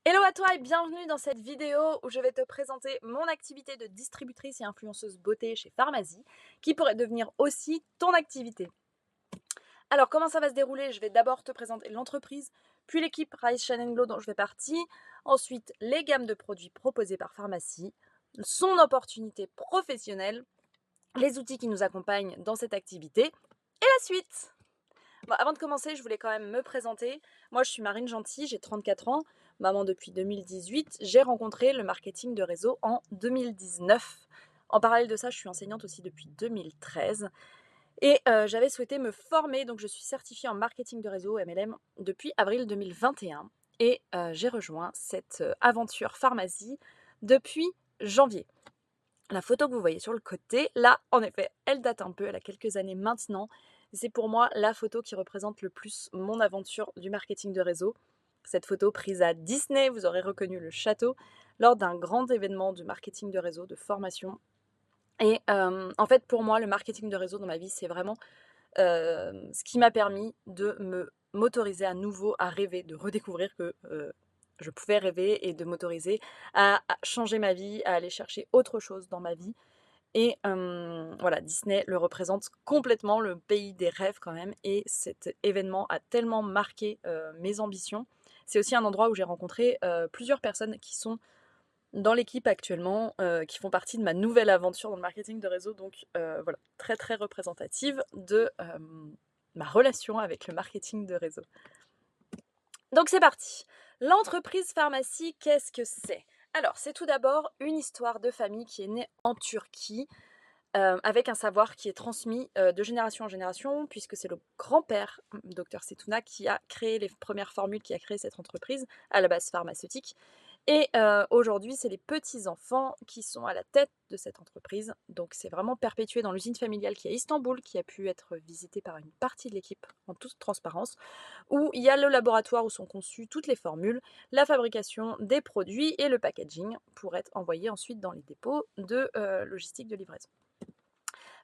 Hello à toi et bienvenue dans cette vidéo où je vais te présenter mon activité de distributrice et influenceuse beauté chez Pharmazie, qui pourrait devenir aussi ton activité. Alors comment ça va se dérouler? Je vais d'abord te présenter l'entreprise, puis l'équipe Rise Shine Glow dont je fais partie, ensuite les gammes de produits proposées par Pharmazie, son opportunité professionnelle, les outils qui nous accompagnent dans cette activité et la suite. Bon, avant de commencer, je voulais quand même me présenter. Moi, je suis Marine Gentil, j'ai 34 ans, maman depuis 2018. J'ai rencontré le marketing de réseau en 2019. En parallèle de ça, je suis enseignante aussi depuis 2013. Et j'avais souhaité me former, donc je suis certifiée en marketing de réseau MLM depuis avril 2021. Et j'ai rejoint cette aventure Pharmazie depuis janvier. La photo que vous voyez sur le côté, là, en effet, elle date un peu, elle a quelques années maintenant. C'est pour moi la photo qui représente le plus mon aventure du marketing de réseau. Cette photo prise à Disney, vous aurez reconnu le château, lors d'un grand événement de marketing de réseau, de formation. Et en fait, pour moi, le marketing de réseau dans ma vie, c'est vraiment ce qui m'a permis de m'autoriser à nouveau à rêver, de redécouvrir que je pouvais rêver et de m'autoriser à changer ma vie, à aller chercher autre chose dans ma vie. Et voilà, Disney le représente complètement, le pays des rêves quand même. Et cet événement a tellement marqué mes ambitions. C'est aussi un endroit où j'ai rencontré plusieurs personnes qui sont dans l'équipe actuellement, qui font partie de ma nouvelle aventure dans le marketing de réseau. Donc voilà, très très représentative de ma relation avec le marketing de réseau. Donc c'est parti. L'entreprise Pharmazie, qu'est-ce que c'est? Alors, c'est tout d'abord une histoire de famille qui est née en Turquie, avec un savoir qui est transmis de génération en génération, puisque c'est le grand-père, docteur Setuna, qui a créé les premières formules, qui a créé cette entreprise, à la base pharmaceutique. Et aujourd'hui, c'est les petits-enfants qui sont à la tête de cette entreprise. Donc c'est vraiment perpétué dans l'usine familiale qui est à Istanbul, qui a pu être visitée par une partie de l'équipe en toute transparence, où il y a le laboratoire où sont conçues toutes les formules, la fabrication des produits et le packaging pour être envoyés ensuite dans les dépôts de logistique de livraison.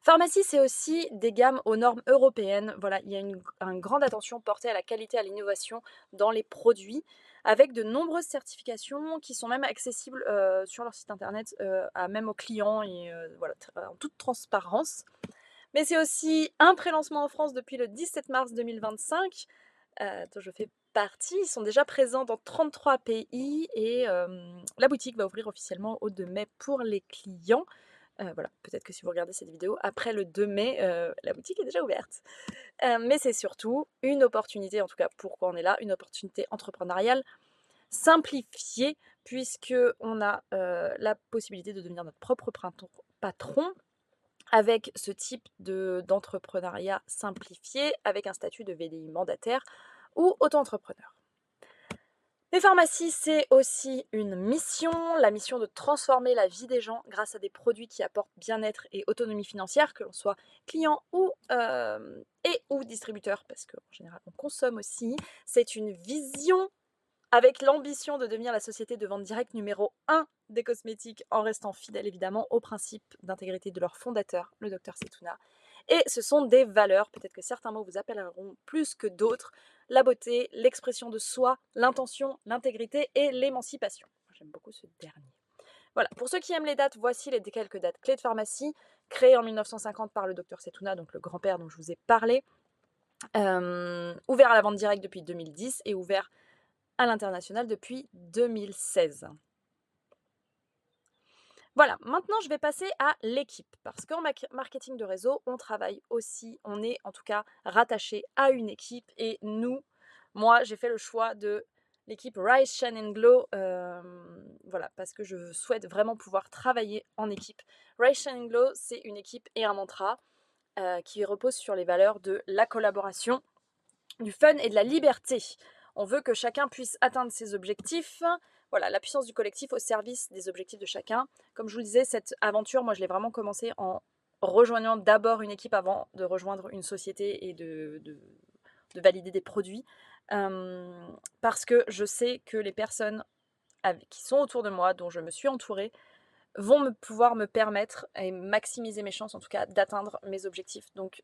Pharmacie, c'est aussi des gammes aux normes européennes. Voilà, il y a une grande attention portée à la qualité, à l'innovation dans les produits, avec de nombreuses certifications qui sont même accessibles sur leur site internet, même aux clients et voilà, en toute transparence. Mais c'est aussi un pré-lancement en France depuis le 17 mars 2025, dont je fais partie. Ils sont déjà présents dans 33 pays et la boutique va ouvrir officiellement au 2 mai pour les clients. Voilà, peut-être que si vous regardez cette vidéo après le 2 mai, la boutique est déjà ouverte. Mais c'est surtout une opportunité, en tout cas pourquoi on est là, une opportunité entrepreneuriale simplifiée puisqu'on a la possibilité de devenir notre propre patron avec ce type d'entrepreneuriat simplifié, avec un statut de VDI mandataire ou auto-entrepreneur. Les pharmacies, c'est aussi une mission, la mission de transformer la vie des gens grâce à des produits qui apportent bien-être et autonomie financière, que l'on soit client ou distributeur, parce qu'en général on consomme aussi. C'est une vision avec l'ambition de devenir la société de vente directe numéro 1 des cosmétiques en restant fidèle évidemment aux principes d'intégrité de leur fondateur, le docteur Setuna. Et ce sont des valeurs, peut-être que certains mots vous appelleront plus que d'autres, la beauté, l'expression de soi, l'intention, l'intégrité et l'émancipation. J'aime beaucoup ce dernier. Voilà, pour ceux qui aiment les dates, voici les quelques dates clés de Pharmacie, créée en 1950 par le docteur Setuna, donc le grand-père dont je vous ai parlé, ouvert à la vente directe depuis 2010 et ouvert à l'international depuis 2016. Voilà, maintenant je vais passer à l'équipe, parce qu'en marketing de réseau, on travaille aussi, on est en tout cas rattaché à une équipe, et moi j'ai fait le choix de l'équipe Rise, Shine Glow, voilà, parce que je souhaite vraiment pouvoir travailler en équipe. Rise, Shine Glow, c'est une équipe et un mantra qui repose sur les valeurs de la collaboration, du fun et de la liberté. On veut que chacun puisse atteindre ses objectifs. Voilà, la puissance du collectif au service des objectifs de chacun. Comme je vous le disais, cette aventure, moi, je l'ai vraiment commencé en rejoignant d'abord une équipe avant de rejoindre une société et de valider des produits. Parce que je sais que les personnes qui sont autour de moi, dont je me suis entourée, vont pouvoir me permettre et maximiser mes chances, en tout cas, d'atteindre mes objectifs. Donc,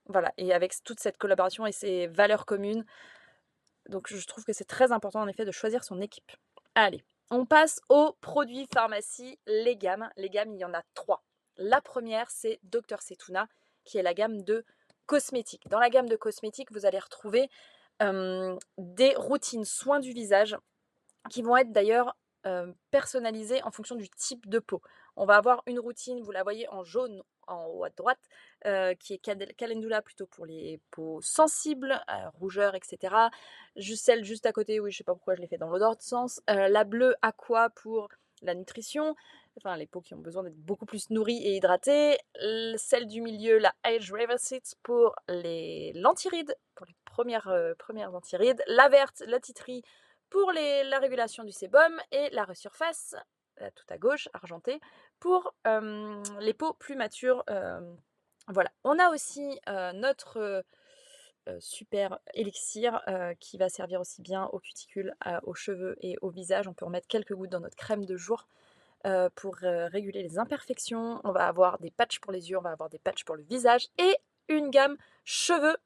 voilà, et avec toute cette collaboration et ces valeurs communes, Donc je trouve que c'est très important en effet de choisir son équipe. Allez, on passe aux produits pharmacie, les gammes. Les gammes, il y en a 3. La première, c'est Dr Cettuna, qui est la gamme de cosmétiques. Dans la gamme de cosmétiques, vous allez retrouver des routines soins du visage qui vont être d'ailleurs personnalisées en fonction du type de peau. On va avoir une routine, vous la voyez en jaune en haut à droite, qui est Calendula plutôt pour les peaux sensibles, rougeur, etc. Celle juste à côté, oui, je sais pas pourquoi je l'ai fait dans l'autre sens. La bleue Aqua pour la nutrition, enfin les peaux qui ont besoin d'être beaucoup plus nourries et hydratées. Celle du milieu, la Age Reversite pour les lentirides, pour les premières antirides. La verte, la titri pour la régulation du sébum et la resurface, tout à gauche, argentée, pour les peaux plus matures. Voilà. On a aussi notre super élixir qui va servir aussi bien aux cuticules, aux cheveux et au visage. On peut en mettre quelques gouttes dans notre crème de jour pour réguler les imperfections. On va avoir des patchs pour les yeux, on va avoir des patchs pour le visage et une gamme cheveux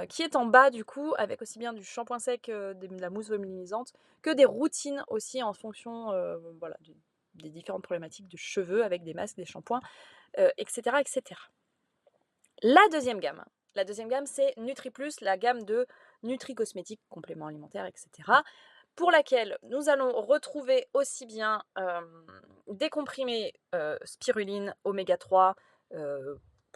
qui est en bas du coup, avec aussi bien du shampoing sec, de la mousse voluminisante, que des routines aussi en fonction voilà, des différentes problématiques de cheveux avec des masques, des shampoings, etc., etc. La deuxième gamme, c'est NutriPlus, la gamme de nutri-cosmétiques, compléments alimentaires, etc., pour laquelle nous allons retrouver aussi bien des comprimés spiruline, oméga 3,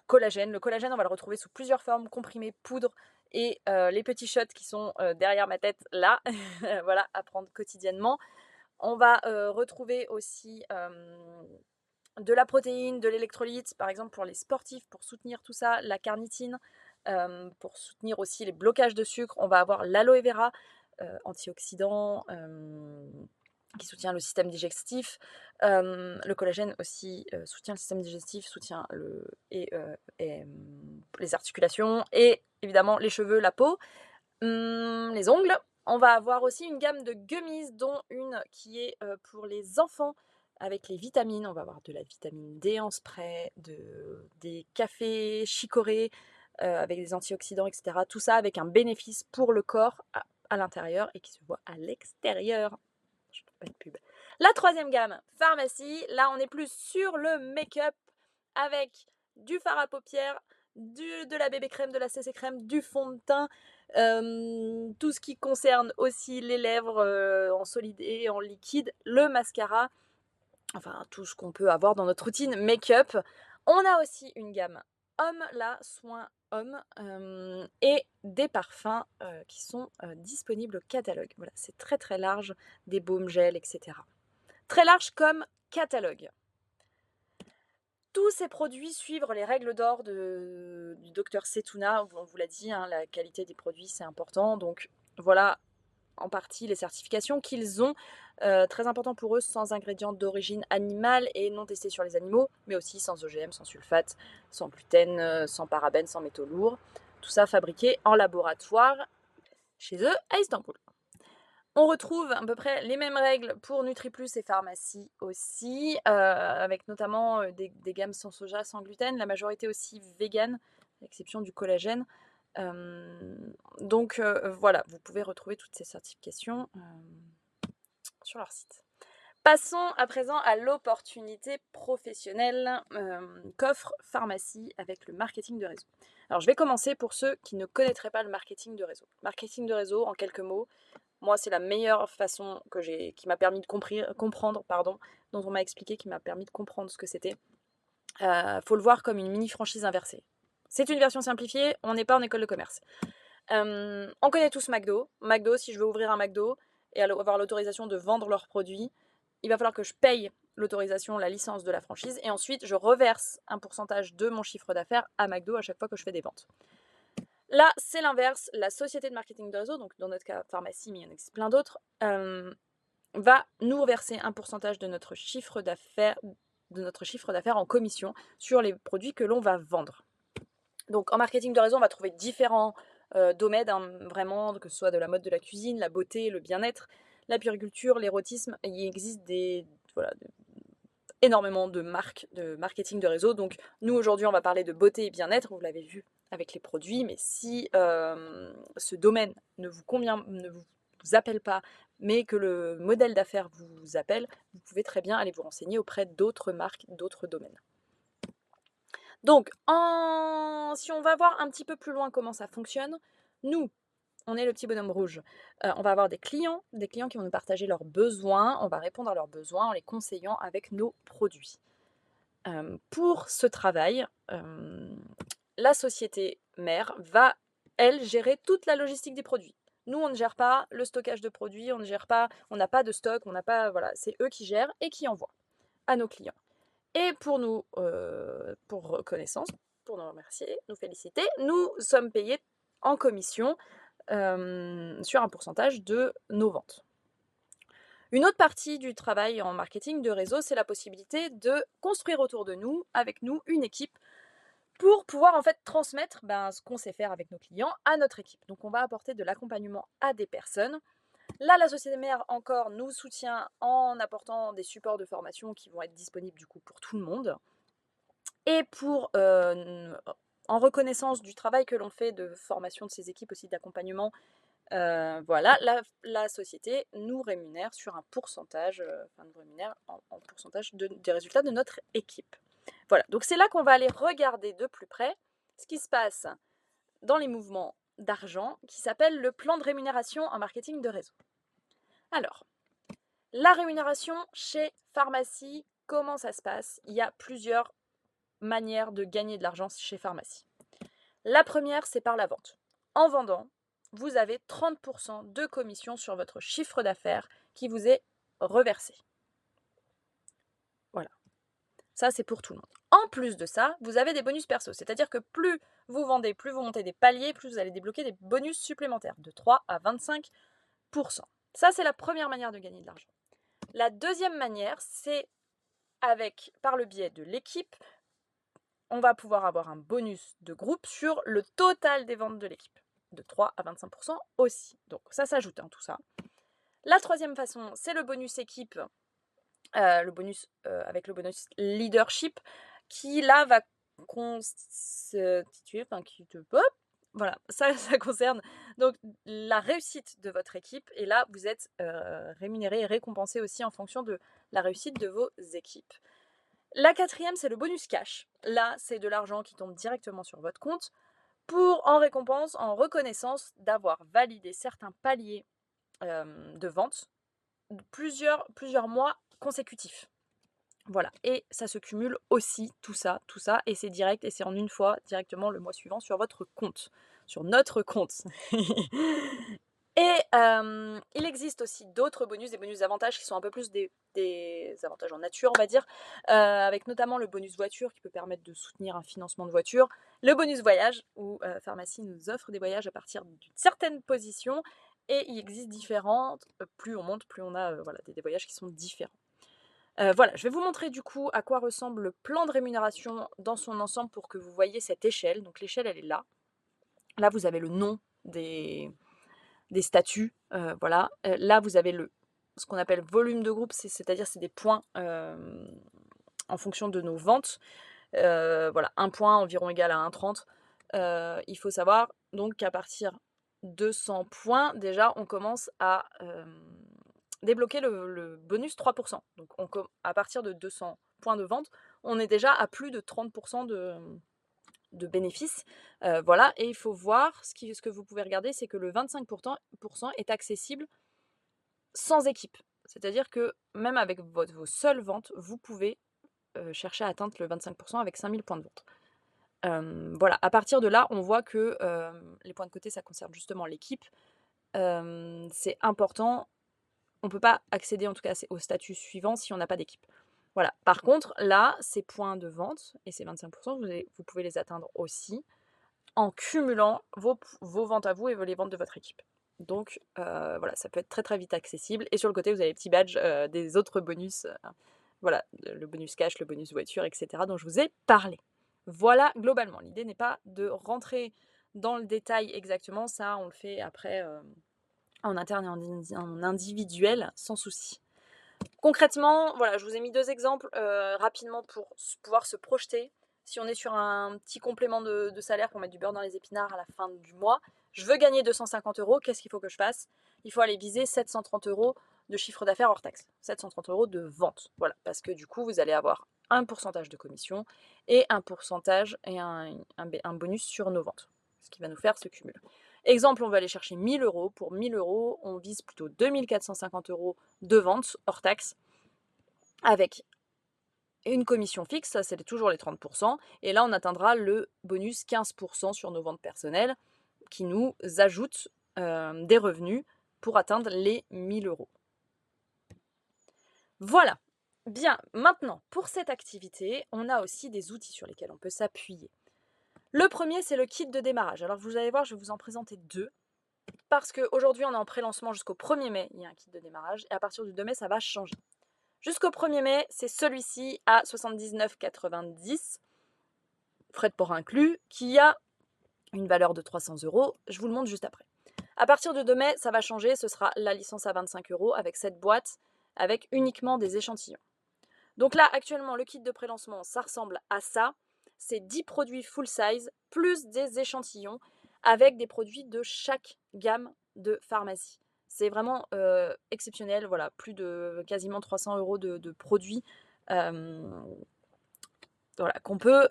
collagène. Le collagène, on va le retrouver sous plusieurs formes, comprimés, poudre et les petits shots qui sont derrière ma tête là, voilà, à prendre quotidiennement. On va retrouver aussi de la protéine, de l'électrolyte, par exemple pour les sportifs, pour soutenir tout ça, la carnitine, pour soutenir aussi les blocages de sucre. On va avoir l'aloe vera, antioxydant, qui soutient le système digestif. Le collagène aussi soutient le système digestif, soutient les articulations et évidemment les cheveux, la peau, les ongles. On va avoir aussi une gamme de gummies, dont une qui est pour les enfants avec les vitamines. On va avoir de la vitamine D en spray, des cafés chicorés avec des antioxydants, etc. Tout ça avec un bénéfice pour le corps à l'intérieur et qui se voit à l'extérieur. Je ne fais pas de pub. La troisième gamme, pharmacie. Là, on est plus sur le make-up avec du fard à paupières, de la bébé crème, de la CC crème, du fond de teint, tout ce qui concerne aussi les lèvres en solide et en liquide, le mascara, enfin tout ce qu'on peut avoir dans notre routine make-up. On a aussi une gamme homme, là, soins homme, et des parfums qui sont disponibles au catalogue. Voilà, c'est très très large, des baumes, gels, etc. Très large comme catalogue. Tous ces produits suivent les règles d'or du docteur Cettuna. On vous l'a dit, hein, la qualité des produits, c'est important. Donc voilà en partie les certifications qu'ils ont. Très important pour eux, sans ingrédients d'origine animale et non testés sur les animaux, mais aussi sans OGM, sans sulfate, sans gluten, sans parabènes, sans métaux lourds. Tout ça fabriqué en laboratoire chez eux à Istanbul. On retrouve à peu près les mêmes règles pour NutriPlus et pharmacie aussi, avec notamment des gammes sans soja, sans gluten, la majorité aussi vegan, à l'exception du collagène. Donc voilà, vous pouvez retrouver toutes ces certifications sur leur site. Passons à présent à l'opportunité professionnelle qu'offre pharmacie avec le marketing de réseau. Alors je vais commencer pour ceux qui ne connaîtraient pas le marketing de réseau. Marketing de réseau, en quelques mots, moi, c'est la meilleure façon qui m'a permis de comprendre, dont on m'a expliqué, qui m'a permis de comprendre ce que c'était. Faut le voir comme une mini franchise inversée. C'est une version simplifiée, on n'est pas en école de commerce. On connaît tous McDo. McDo, si je veux ouvrir un McDo et avoir l'autorisation de vendre leurs produits, il va falloir que je paye l'autorisation, la licence de la franchise, et ensuite je reverse un pourcentage de mon chiffre d'affaires à McDo à chaque fois que je fais des ventes. Là, c'est l'inverse. La société de marketing de réseau, donc dans notre cas pharmacie, mais il y en existe plein d'autres, va nous reverser un pourcentage de notre chiffre d'affaires en commission sur les produits que l'on va vendre. Donc en marketing de réseau, on va trouver différents domaines, hein, vraiment, que ce soit de la mode de la cuisine, la beauté, le bien-être, la puriculture, l'érotisme. Il existe énormément de marques de marketing de réseau. Donc nous, aujourd'hui, on va parler de beauté et bien-être, vous l'avez vu avec les produits, mais si ce domaine ne vous convient, ne vous appelle pas, mais que le modèle d'affaires vous appelle, vous pouvez très bien aller vous renseigner auprès d'autres marques, d'autres domaines. Donc, si on va voir un petit peu plus loin comment ça fonctionne, nous, on est le petit bonhomme rouge. On va avoir des clients qui vont nous partager leurs besoins, on va répondre à leurs besoins en les conseillant avec nos produits. Pour ce travail, la société mère va, elle, gérer toute la logistique des produits. Nous, on ne gère pas le stockage de produits, on n'a pas de stock, on n'a pas, voilà, c'est eux qui gèrent et qui envoient à nos clients. Et pour nous, pour reconnaissance, pour nous remercier, nous féliciter, nous sommes payés en commission sur un pourcentage de nos ventes. Une autre partie du travail en marketing de réseau, c'est la possibilité de construire autour de nous, avec nous, une équipe pour pouvoir en fait transmettre ce qu'on sait faire avec nos clients à notre équipe. Donc on va apporter de l'accompagnement à des personnes. Là, la société mère encore nous soutient en apportant des supports de formation qui vont être disponibles du coup pour tout le monde. Et en reconnaissance du travail que l'on fait de formation de ces équipes aussi d'accompagnement, voilà, la société nous rémunère sur un pourcentage, nous rémunère en pourcentage des résultats de notre équipe. Voilà, donc c'est là qu'on va aller regarder de plus près ce qui se passe dans les mouvements d'argent qui s'appelle le plan de rémunération en marketing de réseau. Alors, la rémunération chez Pharmacie, comment ça se passe? Il y a plusieurs manières de gagner de l'argent chez Pharmacie. La première, c'est par la vente. En vendant, vous avez 30% de commission sur votre chiffre d'affaires qui vous est reversé. Voilà. Ça, c'est pour tout le monde. En plus de ça, vous avez des bonus perso. C'est-à-dire que plus vous vendez, plus vous montez des paliers, plus vous allez débloquer des bonus supplémentaires de 3 à 25%. Ça, c'est la première manière de gagner de l'argent. La deuxième manière, c'est par le biais de l'équipe, on va pouvoir avoir un bonus de groupe sur le total des ventes de l'équipe, de 3 à 25% aussi. Donc ça s'ajoute tout ça. La troisième façon, c'est le bonus équipe, avec le bonus leadership, qui là va constituer, voilà, ça concerne donc la réussite de votre équipe. Et là, vous êtes rémunéré et récompensé aussi en fonction de la réussite de vos équipes. La quatrième, c'est le bonus cash. Là, c'est de l'argent qui tombe directement sur votre compte en récompense, en reconnaissance d'avoir validé certains paliers de vente plusieurs mois consécutifs. Voilà, et ça se cumule aussi, tout ça, et c'est direct, et c'est en une fois, directement le mois suivant sur votre compte, sur notre compte. Et il existe aussi d'autres bonus, des bonus avantages qui sont un peu plus des avantages en nature, on va dire, avec notamment le bonus voiture qui peut permettre de soutenir un financement de voiture, le bonus voyage où Pharmacie nous offre des voyages à partir d'une certaine position, et il existe différentes, plus on monte, plus on a des voyages qui sont différents. Voilà, je vais vous montrer du coup à quoi ressemble le plan de rémunération dans son ensemble pour que vous voyez cette échelle. Donc l'échelle, elle est là. Là, vous avez le nom des statuts, voilà. Là, vous avez ce qu'on appelle volume de groupe, c'est-à-dire c'est des points en fonction de nos ventes. Voilà, un point environ égal à 1,30. Il faut savoir donc qu'à partir de 100 points, déjà, on commence à débloquer le bonus 3%. Donc à partir de 200 points de vente, on est déjà à plus de 30% de bénéfices. Voilà, et il faut voir, ce que vous pouvez regarder, c'est que le 25% est accessible sans équipe. C'est-à-dire que même avec vos seules ventes, vous pouvez chercher à atteindre le 25% avec 5000 points de vente. Voilà, à partir de là, on voit que les points de côté, ça concerne justement l'équipe. C'est important. On ne peut pas accéder en tout cas au statut suivant si on n'a pas d'équipe. Voilà. Par contre, là, ces points de vente et ces 25%, vous pouvez les atteindre aussi en cumulant vos ventes à vous et les ventes de votre équipe. Donc voilà, ça peut être très très vite accessible. Et sur le côté, vous avez les petits badges des autres bonus. Voilà, le bonus cash, le bonus voiture, etc. dont je vous ai parlé. Voilà, globalement. L'idée n'est pas de rentrer dans le détail exactement. Ça, on le fait après en interne et en individuel, sans souci. Concrètement, voilà, je vous ai mis 2 exemples rapidement pour pouvoir se projeter si on est sur un petit complément de salaire pour mettre du beurre dans les épinards à la fin du mois, je veux gagner 250 euros, qu'est-ce qu'il faut que je fasse? Il faut aller viser 730 euros de chiffre d'affaires hors taxe, 730 euros de vente. Voilà, parce que du coup, vous allez avoir un pourcentage de commission et un pourcentage et un bonus sur nos ventes, ce qui va nous faire ce cumul. Exemple, on va aller chercher 1000 euros. Pour 1000 euros, on vise plutôt 2450 euros de vente hors taxe avec une commission fixe, ça c'est toujours les 30%, et là on atteindra le bonus 15% sur nos ventes personnelles qui nous ajoute des revenus pour atteindre les 1000 euros. Voilà. Bien, maintenant, pour cette activité, on a aussi des outils sur lesquels on peut s'appuyer. Le premier, c'est le kit de démarrage. Alors vous allez voir, je vais vous en présenter deux, parce qu'aujourd'hui on est en pré-lancement jusqu'au 1er mai, il y a un kit de démarrage, et à partir du 2 mai, ça va changer. Jusqu'au 1er mai, c'est celui-ci à 79,90, frais de port inclus, qui a une valeur de 300 euros. Je vous le montre juste après. À partir du 2 mai, ça va changer. Ce sera la licence à 25 euros avec cette boîte, avec uniquement des échantillons. Donc là, actuellement, le kit de pré-lancement, ça ressemble à ça. C'est 10 produits full size, plus des échantillons, avec des produits de chaque gamme de pharmacie. C'est vraiment exceptionnel. Voilà, plus de quasiment 300 euros de produits voilà, qu'on peut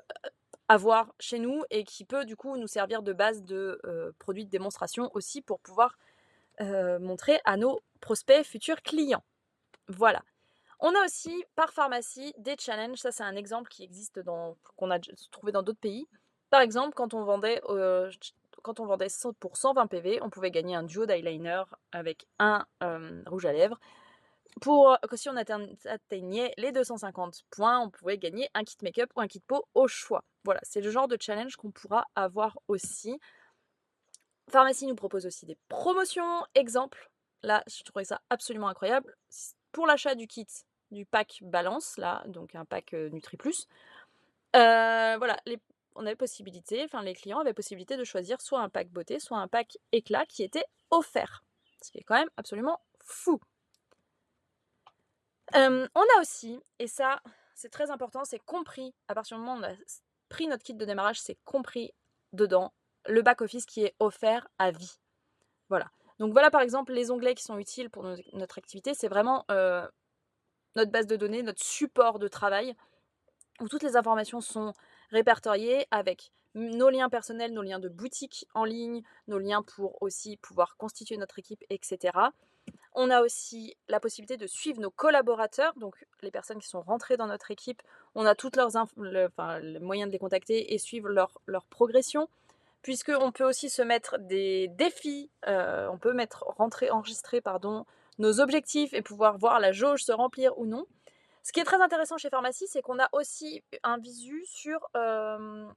avoir chez nous et qui peut du coup nous servir de base de produits de démonstration aussi pour pouvoir montrer à nos prospects futurs clients. Voilà. On a aussi par pharmacie des challenges. Ça, c'est un exemple qui existe qu'on a trouvé dans d'autres pays. Par exemple, quand on vendait pour 120 PV, on pouvait gagner un duo d'eyeliner avec un rouge à lèvres. Si on atteignait les 250 points, on pouvait gagner un kit make-up ou un kit peau au choix. Voilà, c'est le genre de challenge qu'on pourra avoir aussi. Pharmacie nous propose aussi des promotions. Exemple, là, je trouvais ça absolument incroyable. Pour l'achat du kit, du pack balance, là, donc un pack Nutri Plus, voilà, on avait possibilité, enfin les clients avaient possibilité de choisir soit un pack beauté, soit un pack éclat qui était offert. Ce qui est quand même absolument fou. On a aussi, et ça, c'est très important, c'est compris, à partir du moment où on a pris notre kit de démarrage, c'est compris dedans, le back-office qui est offert à vie. Voilà. Donc voilà, par exemple, les onglets qui sont utiles pour notre activité, c'est vraiment notre base de données, notre support de travail, où toutes les informations sont répertoriées avec nos liens personnels, nos liens de boutique en ligne, nos liens pour aussi pouvoir constituer notre équipe, etc. On a aussi la possibilité de suivre nos collaborateurs, donc les personnes qui sont rentrées dans notre équipe. On a toutes leurs le moyen de les contacter et suivre leur progression. Puisqu'on peut aussi se mettre des défis, on peut enregistrer nos objectifs et pouvoir voir la jauge se remplir ou non. Ce qui est très intéressant chez Pharmacie, c'est qu'on a aussi un visu sur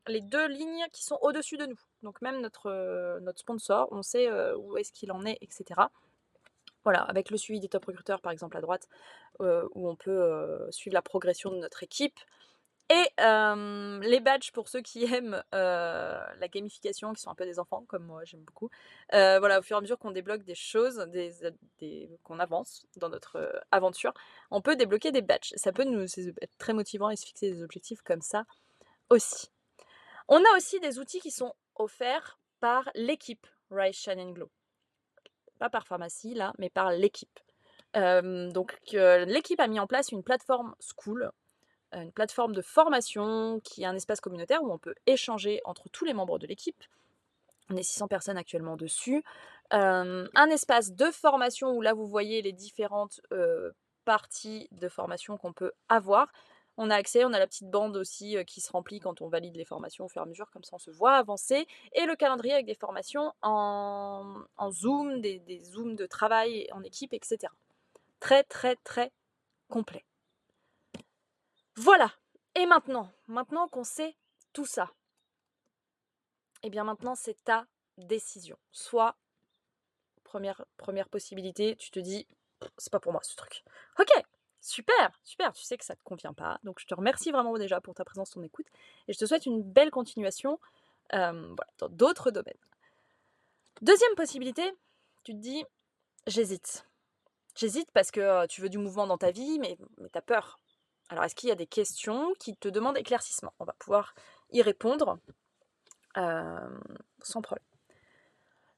les 2 lignes qui sont au-dessus de nous. Donc même notre sponsor, on sait où est-ce qu'il en est, etc. Voilà, avec le suivi des top recruteurs, par exemple, à droite, où on peut suivre la progression de notre équipe. Et les badges pour ceux qui aiment la gamification, qui sont un peu des enfants, comme moi, j'aime beaucoup. Voilà, au fur et à mesure qu'on débloque des choses, qu'on avance dans notre aventure, on peut débloquer des badges. Ça peut être très motivant et se fixer des objectifs comme ça aussi. On a aussi des outils qui sont offerts par l'équipe Rise, Shine Glow. Pas par pharmacie, là, mais par l'équipe. L'équipe a mis en place une plateforme School, une plateforme de formation qui est un espace communautaire où on peut échanger entre tous les membres de l'équipe. On est 600 personnes actuellement dessus. Un espace de formation où là vous voyez les différentes parties de formation qu'on peut avoir. On a accès, on a la petite bande aussi qui se remplit quand on valide les formations au fur et à mesure, comme ça on se voit avancer. Et le calendrier avec des formations en Zoom, des Zooms de travail en équipe, etc. Très très très complet. Voilà. Et maintenant qu'on sait tout ça, et bien maintenant c'est ta décision. Soit, première possibilité, tu te dis: «C'est pas pour moi ce truc». OK, super, super, tu sais que ça te convient pas. Donc je te remercie vraiment déjà pour ta présence, ton écoute et je te souhaite une belle continuation, voilà, dans d'autres domaines. Deuxième possibilité, tu te dis: «J'hésite». J'hésite parce que, tu veux du mouvement dans ta vie, mais tu as peur. Alors est-ce qu'il y a des questions qui te demandent éclaircissement? On va pouvoir y répondre sans problème.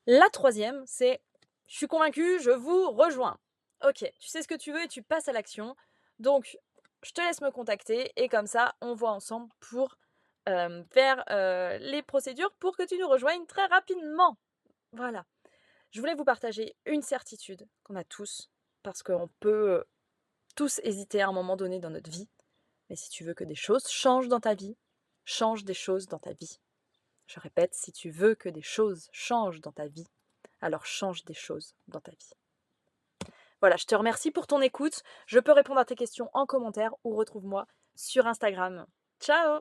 La troisième, c'est: «Je suis convaincue, je vous rejoins». OK, tu sais ce que tu veux et tu passes à l'action. Donc je te laisse me contacter et comme ça, on voit ensemble pour, faire, les procédures pour que tu nous rejoignes très rapidement. Voilà. Je voulais vous partager une certitude qu'on a tous, parce qu'on peut, tous hésiter à un moment donné dans notre vie. Mais si tu veux que des choses changent dans ta vie, change des choses dans ta vie. Je répète, si tu veux que des choses changent dans ta vie, alors change des choses dans ta vie. Voilà, je te remercie pour ton écoute. Je peux répondre à tes questions en commentaire ou retrouve-moi sur Instagram. Ciao!